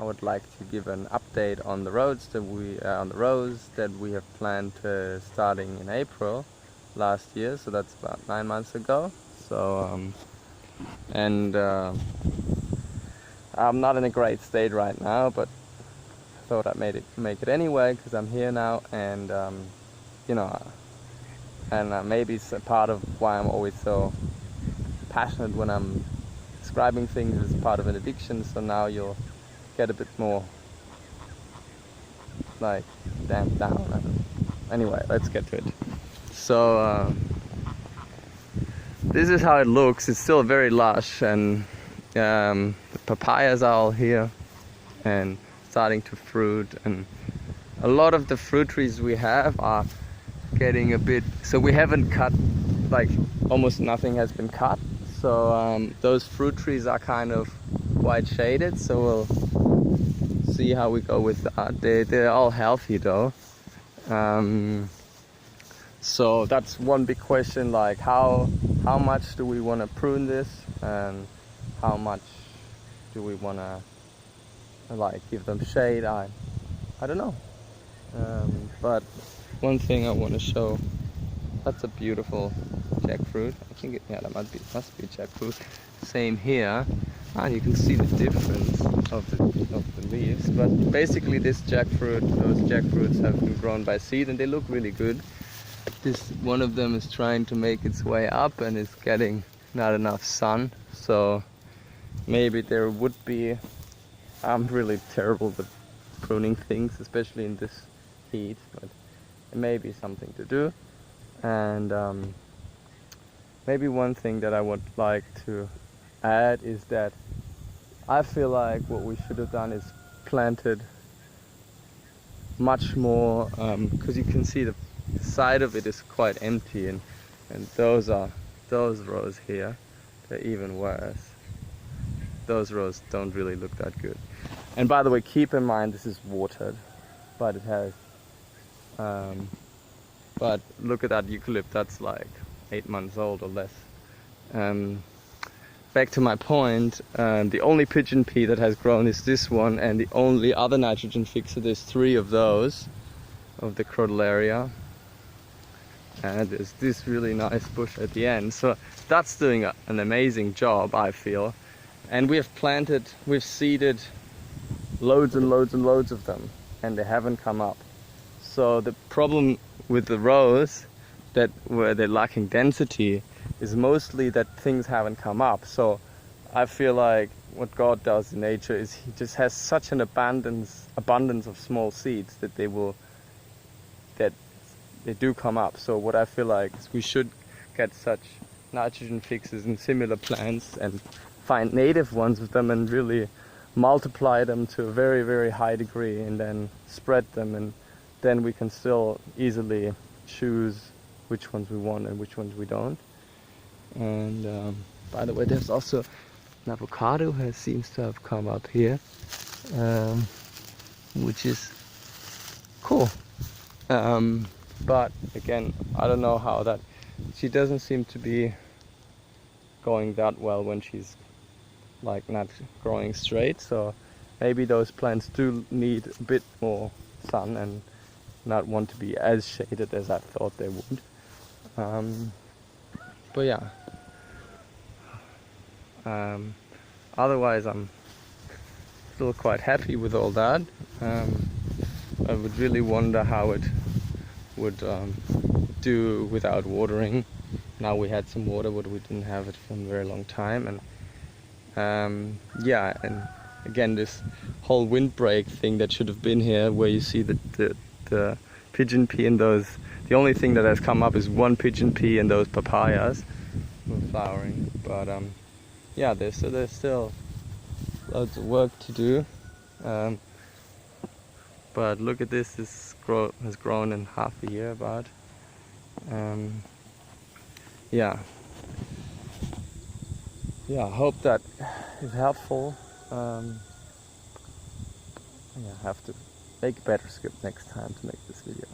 I would like to give an update on the rows that we have planted starting in April last year. So that's about 9 months ago. So I'm not in a great state right now, but I thought I'd make it anyway because I'm here now, and you know, and maybe it's a part of why I'm always so passionate when I'm describing things as part of an addiction. So now you'll get a bit more like damped down. Anyway, let's get to it. So this is how it looks. It's still very lush, and the papayas are all here and starting to fruit, and a lot of the fruit trees we have are getting a bit, so we haven't cut, like almost nothing has been cut, so those fruit trees are kind of quite shaded, so we'll see how we go with that. They're all healthy though. So that's one big question, like how much do we want to prune this, and how much do we want to like give them shade? I don't know. But one thing I want to show, that's a beautiful jackfruit. I think that must be jackfruit. Same here, and you can see the difference of the leaves. But basically, those jackfruits have been grown by seed, and they look really good. One of them is trying to make its way up, and it's getting not enough sun. So maybe there would be. I'm really terrible with pruning things, especially in this heat, but it may be something to do. And maybe one thing that I would like to add is that I feel like what we should have done is planted much more, because you can see the side of it is quite empty, and those rows here, they're even worse. Those rows don't really look that good. And by the way, keep in mind this is watered, but it has but look at that eucalypt, that's like 8 months old or less. Back to my point, the only pigeon pea that has grown is this one, and the only other nitrogen fixer, there's 3 of those, of the crotalaria, and there's this really nice bush at the end. So that's doing an amazing job, I feel. And we've seeded loads and loads and loads of them, and they haven't come up. So the problem with the rows where they're lacking density is mostly that things haven't come up. So I feel like what God does in nature is He just has such an abundance of small seeds that they do come up. So what I feel like is we should get such nitrogen fixes in similar plants and find native ones with them and really multiply them to a very, very high degree, and then spread them, and then we can still easily choose which ones we want and which ones we don't. And by the way, there's also an avocado seems to have come up here, which is cool. But again, I don't know how that, she doesn't seem to be going that well when she's like not growing straight, so maybe those plants do need a bit more sun and not want to be as shaded as I thought they would. But yeah, otherwise I'm still quite happy with all that. I would really wonder how it would do without watering. Now we had some water, but we didn't have it for a very long time. And yeah, and again, this whole windbreak thing that should have been here, where you see the pigeon pea and those, the only thing that has come up is one pigeon pea and those papayas were flowering. But yeah, there's still loads of work to do. But look at this, has grown in half a year about. Yeah, I hope that is helpful. Yeah, I have to make a better script next time to make this video.